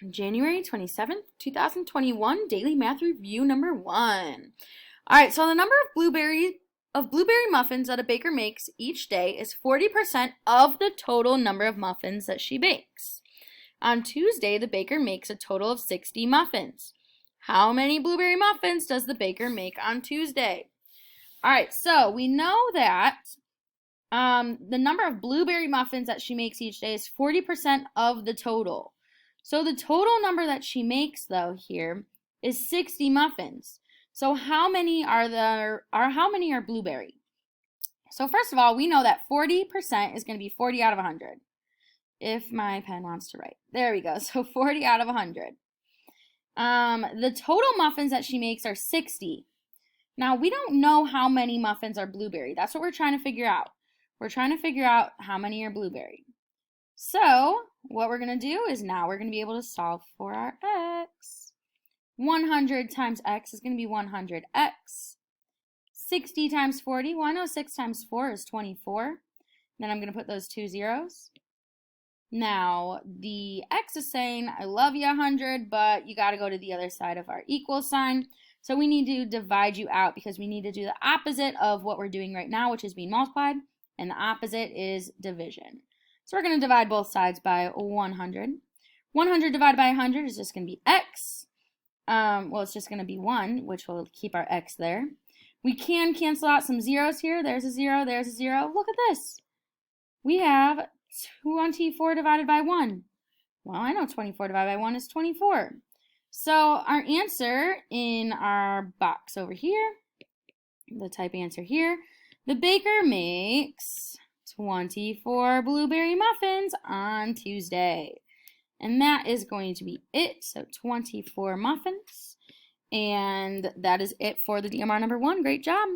January 27th, 2021, Daily Math Review number 1. All right, so the number of blueberry muffins that a baker makes each day is 40% of the total number of muffins that she bakes. On Tuesday, the baker makes a total of 60 muffins. How many blueberry muffins does the baker make on Tuesday? All right, so we know that the number of blueberry muffins that she makes each day is 40% of the total. So the total number that she makes, though, here is 60 muffins. So how many are blueberry? So first of all, we know that 40% is going to be 40 out of 100. If my pen wants to write. There we go. So 40 out of 100. The total muffins that she makes are 60. Now, we don't know how many muffins are blueberry. That's what we're trying to figure out. We're trying to figure out how many are blueberry. So, what we're going to do is now we're going to be able to solve for our x. 100 times x is going to be 100x. 60 times 40, 106 times 4 is 24. Then I'm going to put those two zeros. Now, the x is saying, I love you 100, but you got to go to the other side of our equal sign. So we need to divide you out because we need to do the opposite of what we're doing right now, which is being multiplied, and the opposite is division. So we're going to divide both sides by 100. 100 divided by 100 is just going to be x. Well, it's just going to be 1, which will keep our x there. We can cancel out some zeros here. There's a 0, there's a 0. Look at this. We have 24 divided by 1. Well, I know 24 divided by 1 is 24. So our answer in our box over here, the type answer here, the baker makes 24 blueberry muffins on Tuesday. And that is going to be it. So 24 muffins. And that is it for the DMR number 1. Great job.